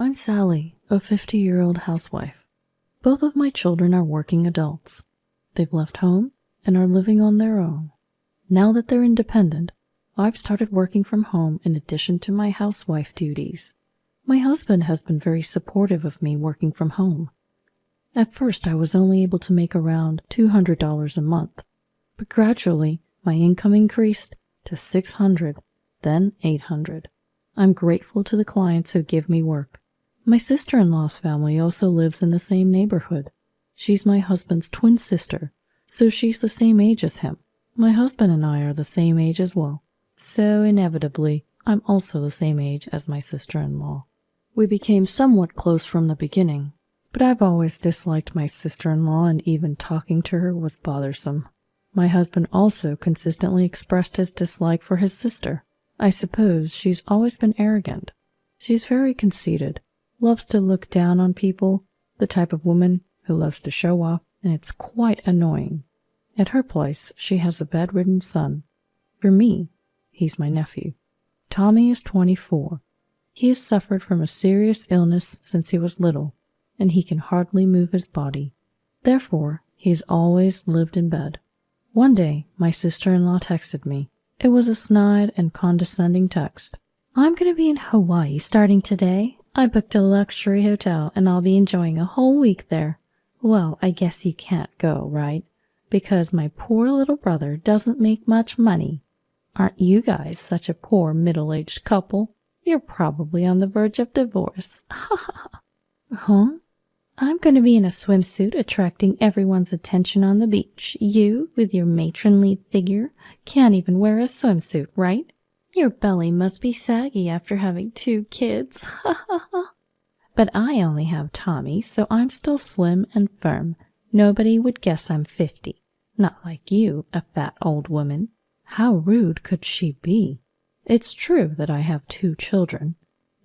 I'm Sally, a 50-year-old housewife. Both of my children are working adults. They've left home and are living on their own. Now that they're independent, I've started working from home in addition to my housewife duties. My husband has been very supportive of me working from home. At first, I was only able to make around $200 a month, but gradually my income increased to $600, then $800. I'm grateful to the clients who give me work. My sister-in-law's family also lives in the same neighborhood. She's my husband's twin sister, so she's the same age as him. My husband and I are the same age as well, so inevitably, I'm also the same age as my sister-in-law. We became somewhat close from the beginning, but I've always disliked my sister-in-law, and even talking to her was bothersome. My husband also consistently expressed his dislike for his sister. I suppose she's always been arrogant. She's very conceited, loves to look down on people, the type of woman who loves to show off, and it's quite annoying. At her place, she has a bedridden son. For me, he's my nephew. Tommy is 24. He has suffered from a serious illness since he was little, and he can hardly move his body. Therefore, he's always lived in bed. One day, my sister-in-law texted me. It was a snide and condescending text. "I'm going to be in Hawaii starting today. I booked a luxury hotel and I'll be enjoying a whole week there." Well, I guess you can't go, right? Because my poor little brother doesn't make much money. Aren't you guys such a poor middle-aged couple? You're probably on the verge of divorce. Huh? I'm going to be in a swimsuit attracting everyone's attention on the beach. You, with your matronly figure, can't even wear a swimsuit, right? Your belly must be saggy after having 2 kids. But I only have Tommy, so I'm still slim and firm. Nobody would guess I'm 50. Not like you, a fat old woman. How rude could she be? It's true that I have 2 children.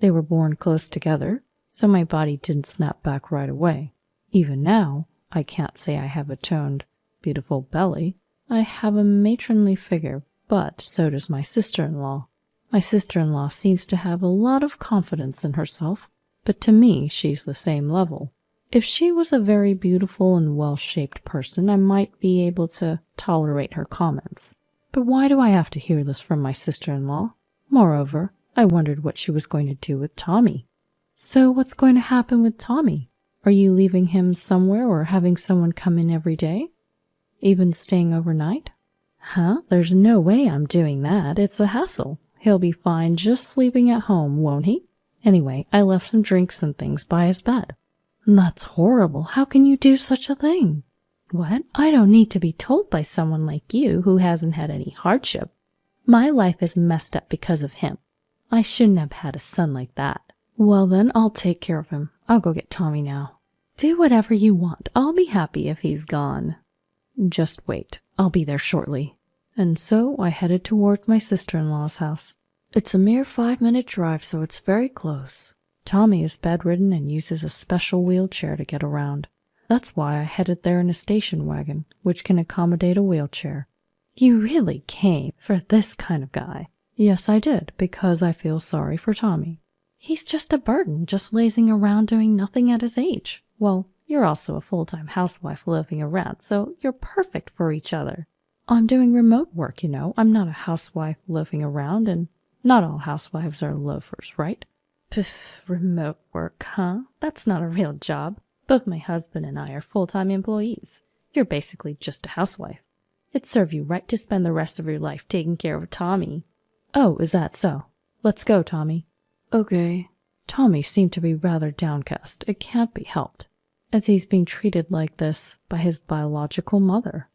They were born close together, so my body didn't snap back right away. Even now, I can't say I have a toned, beautiful belly. I have a matronly figure, but so does my sister-in-law. My sister-in-law seems to have a lot of confidence in herself, but to me she's the same level. If she was a very beautiful and well-shaped person, I might be able to tolerate her comments. But why do I have to hear this from my sister-in-law? Moreover, I wondered what she was going to do with Tommy. So what's going to happen with Tommy? Are you leaving him somewhere or having someone come in every day? Even staying overnight? Huh? There's no way I'm doing that. It's a hassle. He'll be fine just sleeping at home, won't he? Anyway, I left some drinks and things by his bed. That's horrible. How can you do such a thing? What? I don't need to be told by someone like you who hasn't had any hardship. My life is messed up because of him. I shouldn't have had a son like that. Well then, I'll take care of him. I'll go get Tommy now. Do whatever you want. I'll be happy if he's gone. Just wait. I'll be there shortly. And so I headed towards my sister-in-law's house. It's a mere 5-minute drive, so it's very close. Tommy is bedridden and uses a special wheelchair to get around. That's why I headed there in a station wagon, which can accommodate a wheelchair. You really came for this kind of guy? Yes, I did, because I feel sorry for Tommy. He's just a burden, just lazing around doing nothing at his age. Well, you're also a full-time housewife loafing around, so you're perfect for each other. I'm doing remote work, you know. I'm not a housewife loafing around, and not all housewives are loafers, right? Pff, remote work, huh? That's not a real job. Both my husband and I are full-time employees. You're basically just a housewife. It'd serve you right to spend the rest of your life taking care of Tommy. Oh, is that so? Let's go, Tommy. Okay. Tommy seemed to be rather downcast. It can't be helped, as he's being treated like this by his biological mother.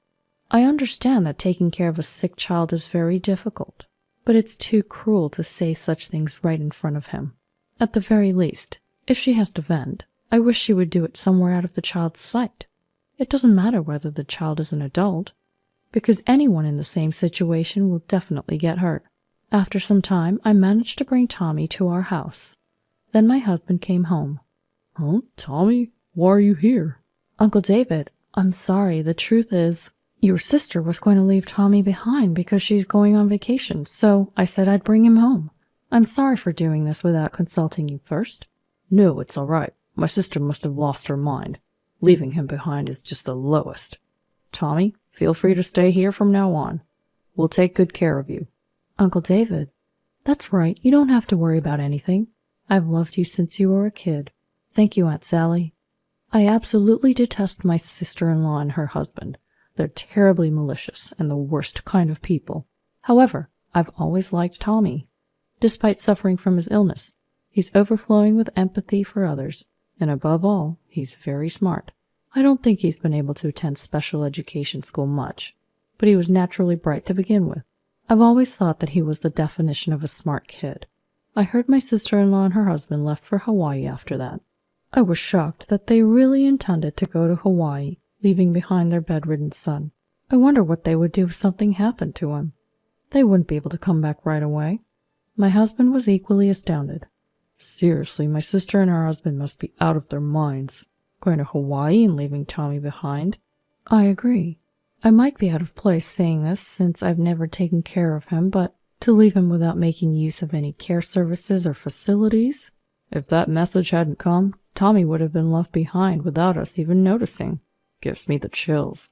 I understand that taking care of a sick child is very difficult, but it's too cruel to say such things right in front of him. At the very least, if she has to vent, I wish she would do it somewhere out of the child's sight. It doesn't matter whether the child is an adult, because anyone in the same situation will definitely get hurt. After some time, I managed to bring Tommy to our house. Then my husband came home. Huh? Tommy? Why are you here? Uncle David, I'm sorry. The truth is, your sister was going to leave Tommy behind because she's going on vacation, so I said I'd bring him home. I'm sorry for doing this without consulting you first. No, it's all right. My sister must have lost her mind. Leaving him behind is just the lowest. Tommy, feel free to stay here from now on. We'll take good care of you. Uncle David, that's right. You don't have to worry about anything. I've loved you since you were a kid. Thank you, Aunt Sally. I absolutely detest my sister-in-law and her husband. They're terribly malicious and the worst kind of people. However, I've always liked Tommy. Despite suffering from his illness, he's overflowing with empathy for others, and above all, he's very smart. I don't think he's been able to attend special education school much, but he was naturally bright to begin with. I've always thought that he was the definition of a smart kid. I heard my sister-in-law and her husband left for Hawaii after that. I was shocked that they really intended to go to Hawaii, leaving behind their bedridden son. I wonder what they would do if something happened to him. They wouldn't be able to come back right away. My husband was equally astounded. Seriously, my sister and her husband must be out of their minds. Going to Hawaii and leaving Tommy behind? I agree. I might be out of place saying this since I've never taken care of him, but to leave him without making use of any care services or facilities? If that message hadn't come, Tommy would have been left behind without us even noticing. Gives me the chills.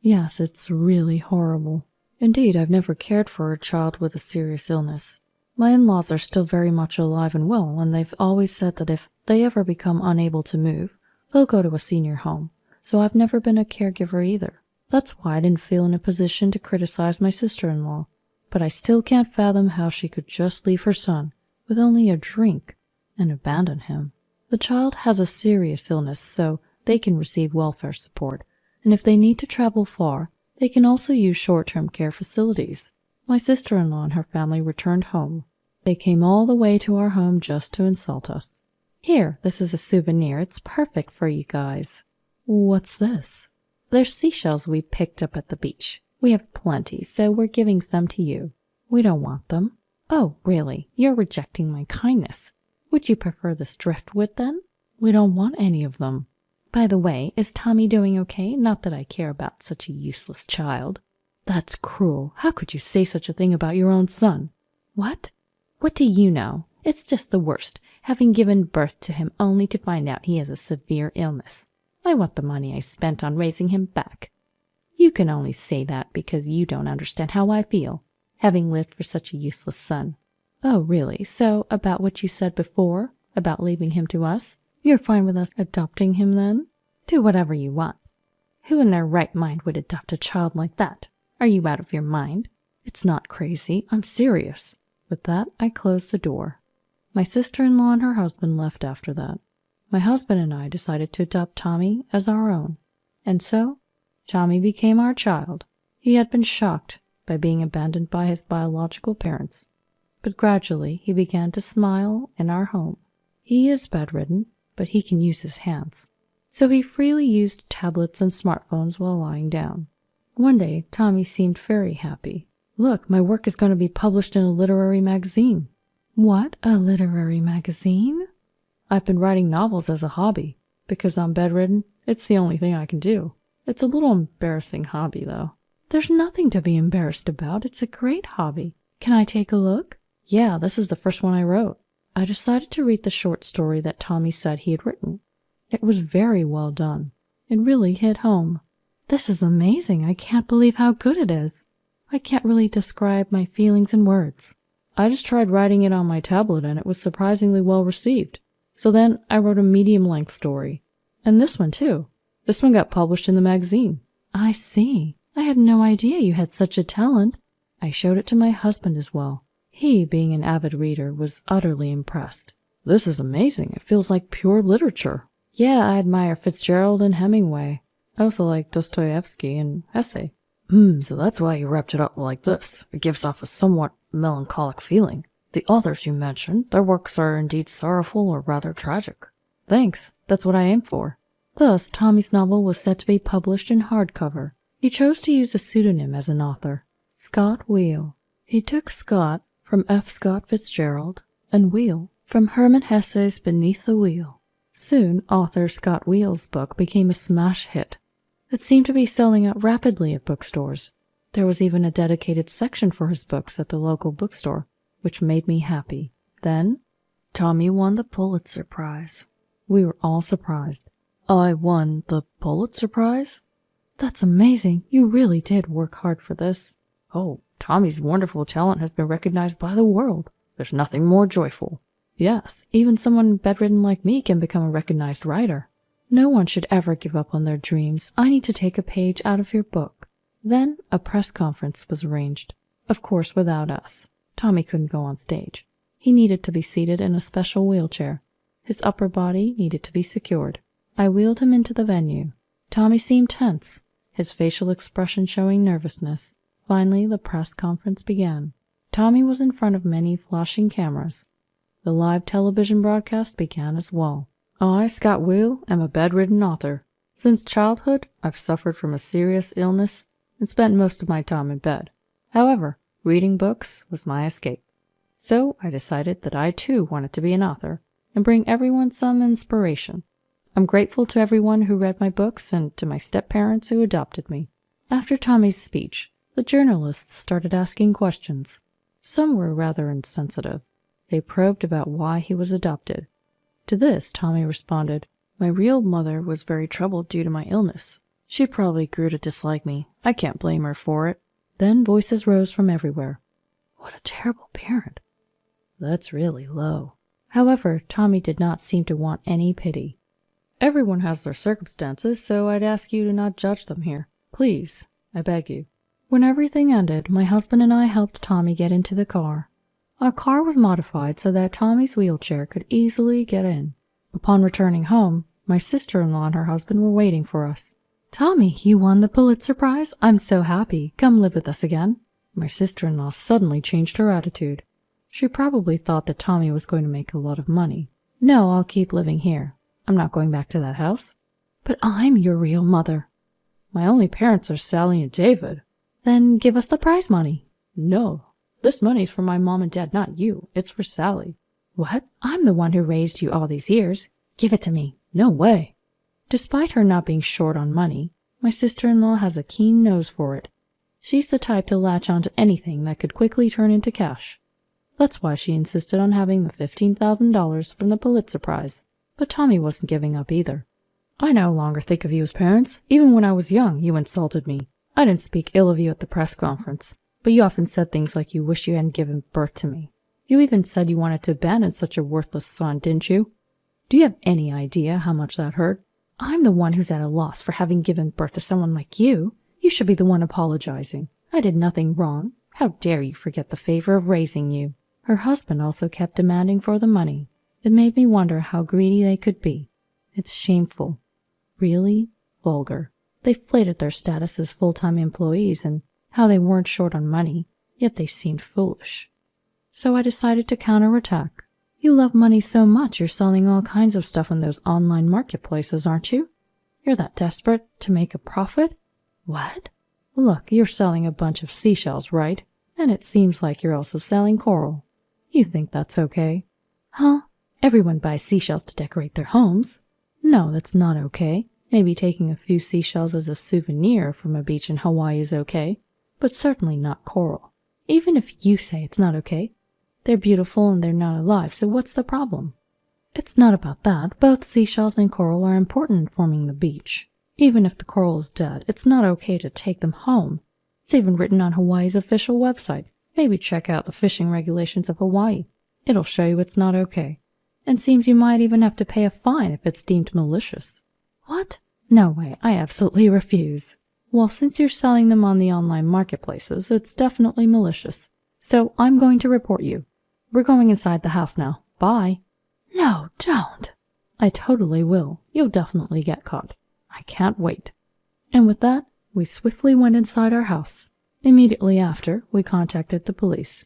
Yes, it's really horrible. Indeed, I've never cared for a child with a serious illness. My in-laws are still very much alive and well, and they've always said that if they ever become unable to move, they'll go to a senior home, so I've never been a caregiver either. That's why I didn't feel in a position to criticize my sister-in-law, but I still can't fathom how she could just leave her son with only a drink and abandon him. The child has a serious illness, so they can receive welfare support, and if they need to travel far, they can also use short-term care facilities. My sister-in-law and her family returned home. They came all the way to our home just to insult us. Here, this is a souvenir. It's perfect for you guys. What's this? They're seashells we picked up at the beach. We have plenty, so we're giving some to you. We don't want them. Oh, really? You're rejecting my kindness. Would you prefer this driftwood, then? We don't want any of them. By the way, is Tommy doing okay? Not that I care about such a useless child. That's cruel. How could you say such a thing about your own son? What? What do you know? It's just the worst, having given birth to him only to find out he has a severe illness. I want the money I spent on raising him back. You can only say that because you don't understand how I feel, having lived for such a useless son. Oh, really? So, about what you said before, about leaving him to us? You're fine with us adopting him then? Do whatever you want. Who in their right mind would adopt a child like that? Are you out of your mind? It's not crazy. I'm serious. With that, I closed the door. My sister-in-law and her husband left after that. My husband and I decided to adopt Tommy as our own. And so, Tommy became our child. He had been shocked by being abandoned by his biological parents. But gradually, he began to smile in our home. He is bedridden, but he can use his hands. So he freely used tablets and smartphones while lying down. One day, Tommy seemed very happy. Look, my work is going to be published in a literary magazine. What, a literary magazine? I've been writing novels as a hobby. Because I'm bedridden, it's the only thing I can do. It's a little embarrassing hobby, though. There's nothing to be embarrassed about. It's a great hobby. Can I take a look? Yeah, this is the first one I wrote. I decided to read the short story that Tommy said he had written. It was very well done. It really hit home. This is amazing. I can't believe how good it is. I can't really describe my feelings in words. I just tried writing it on my tablet and it was surprisingly well received. So then I wrote a medium-length story. And this one too. This one got published in the magazine. I see. I had no idea you had such a talent. I showed it to my husband as well. He, being an avid reader, was utterly impressed. This is amazing. It feels like pure literature. Yeah, I admire Fitzgerald and Hemingway. I also like Dostoevsky and Hesse. So that's why you wrapped it up like this. It gives off a somewhat melancholic feeling. The authors you mentioned, their works are indeed sorrowful or rather tragic. Thanks. That's what I aim for. Thus, Tommy's novel was set to be published in hardcover. He chose to use a pseudonym as an author, Scott Wheel. He took Scott from F. Scott Fitzgerald and Wheel from Hermann Hesse's Beneath the Wheel. Soon, author Scott Wheel's book became a smash hit. It seemed to be selling out rapidly at bookstores. There was even a dedicated section for his books at the local bookstore, which made me happy. Then, Tommy won the Pulitzer Prize. We were all surprised. I won the Pulitzer Prize? That's amazing. You really did work hard for this. Oh, Tommy's wonderful talent has been recognized by the world. There's nothing more joyful. Yes, even someone bedridden like me can become a recognized writer. No one should ever give up on their dreams. I need to take a page out of your book. Then a press conference was arranged. Of course, without us. Tommy couldn't go on stage. He needed to be seated in a special wheelchair. His upper body needed to be secured. I wheeled him into the venue. Tommy seemed tense, his facial expression showing nervousness. Finally, the press conference began. Tommy was in front of many flashing cameras. The live television broadcast began as well. I, Scott Will, am a bedridden author. Since childhood, I've suffered from a serious illness and spent most of my time in bed. However, reading books was my escape. So I decided that I too wanted to be an author and bring everyone some inspiration. I'm grateful to everyone who read my books and to my step-parents who adopted me. After Tommy's speech, the journalists started asking questions. Some were rather insensitive. They probed about why he was adopted. To this, Tommy responded, "My real mother was very troubled due to my illness. She probably grew to dislike me. I can't blame her for it." Then voices rose from everywhere. What a terrible parent. That's really low. However, Tommy did not seem to want any pity. Everyone has their circumstances, so I'd ask you to not judge them here. Please, I beg you. When everything ended, my husband and I helped Tommy get into the car. Our car was modified so that Tommy's wheelchair could easily get in. Upon returning home, my sister-in-law and her husband were waiting for us. "Tommy, you won the Pulitzer Prize? I'm so happy. Come live with us again." My sister-in-law suddenly changed her attitude. She probably thought that Tommy was going to make a lot of money. "No, I'll keep living here. I'm not going back to that house." "But I'm your real mother." "My only parents are Sally and David." "Then give us the prize money." "No. This money's for my mom and dad, not you. It's for Sally." "What? I'm the one who raised you all these years. Give it to me." "No way." Despite her not being short on money, my sister-in-law has a keen nose for it. She's the type to latch onto anything that could quickly turn into cash. That's why she insisted on having the $15,000 from the Pulitzer Prize. But Tommy wasn't giving up either. "I no longer think of you as parents. Even when I was young, you insulted me. I didn't speak ill of you at the press conference, but you often said things like you wish you hadn't given birth to me. You even said you wanted to abandon such a worthless son, didn't you? Do you have any idea how much that hurt? I'm the one who's at a loss for having given birth to someone like you. You should be the one apologizing. I did nothing wrong. How dare you forget the favor of raising you?" Her husband also kept demanding for the money. It made me wonder how greedy they could be. It's shameful. Really vulgar. They flated their status as full-time employees and how they weren't short on money, yet they seemed foolish. So I decided to counterattack. "You love money so much you're selling all kinds of stuff on those online marketplaces, aren't you? You're that desperate to make a profit?" "What?" "Look, you're selling a bunch of seashells, right? And it seems like you're also selling coral. You think that's okay?" "Huh? Everyone buys seashells to decorate their homes." "No, that's not okay. Maybe taking a few seashells as a souvenir from a beach in Hawaii is okay, but certainly not coral. Even if you say it's not okay, they're beautiful and they're not alive, so what's the problem?" "It's not about that. Both seashells and coral are important in forming the beach. Even if the coral is dead, it's not okay to take them home. It's even written on Hawaii's official website. Maybe check out the fishing regulations of Hawaii. It'll show you it's not okay. And seems you might even have to pay a fine if it's deemed malicious." "What? No way, I absolutely refuse." "Well, since you're selling them on the online marketplaces, it's definitely malicious. So I'm going to report you. We're going inside the house now. Bye." "No, don't." "I totally will. You'll definitely get caught. I can't wait." And with that, we swiftly went inside our house. Immediately after, we contacted the police.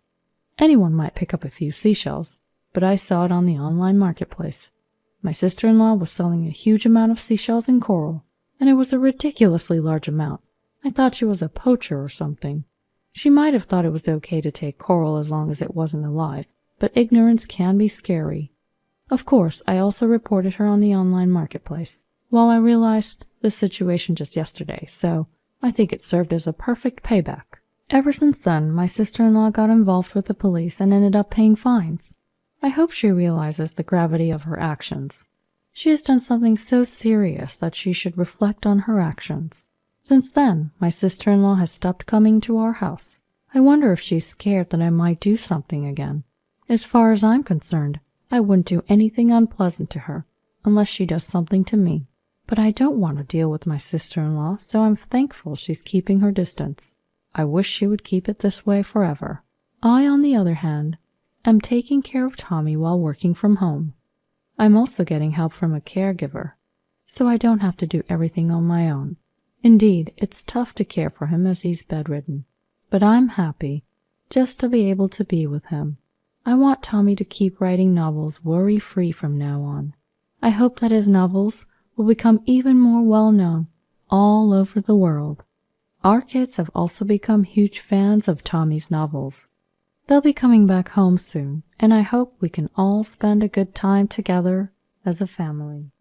Anyone might pick up a few seashells, but I saw it on the online marketplace. My sister-in-law was selling a huge amount of seashells and coral, and it was a ridiculously large amount. I thought she was a poacher or something. She might have thought it was okay to take coral as long as it wasn't alive, but ignorance can be scary. Of course, I also reported her on the online marketplace. Well, I realized this situation just yesterday, so I think it served as a perfect payback. Ever since then, my sister-in-law got involved with the police and ended up paying fines. I hope she realizes the gravity of her actions. She has done something so serious that she should reflect on her actions. Since then, my sister-in-law has stopped coming to our house. I wonder if she's scared that I might do something again. As far as I'm concerned, I wouldn't do anything unpleasant to her, unless she does something to me. But I don't want to deal with my sister-in-law, so I'm thankful she's keeping her distance. I wish she would keep it this way forever. I, on the other hand, am taking care of Tommy while working from home. I'm also getting help from a caregiver, so I don't have to do everything on my own. Indeed, it's tough to care for him as he's bedridden, but I'm happy just to be able to be with him. I want Tommy to keep writing novels worry-free from now on. I hope that his novels will become even more well-known all over the world. Our kids have also become huge fans of Tommy's novels. They'll be coming back home soon, and I hope we can all spend a good time together as a family.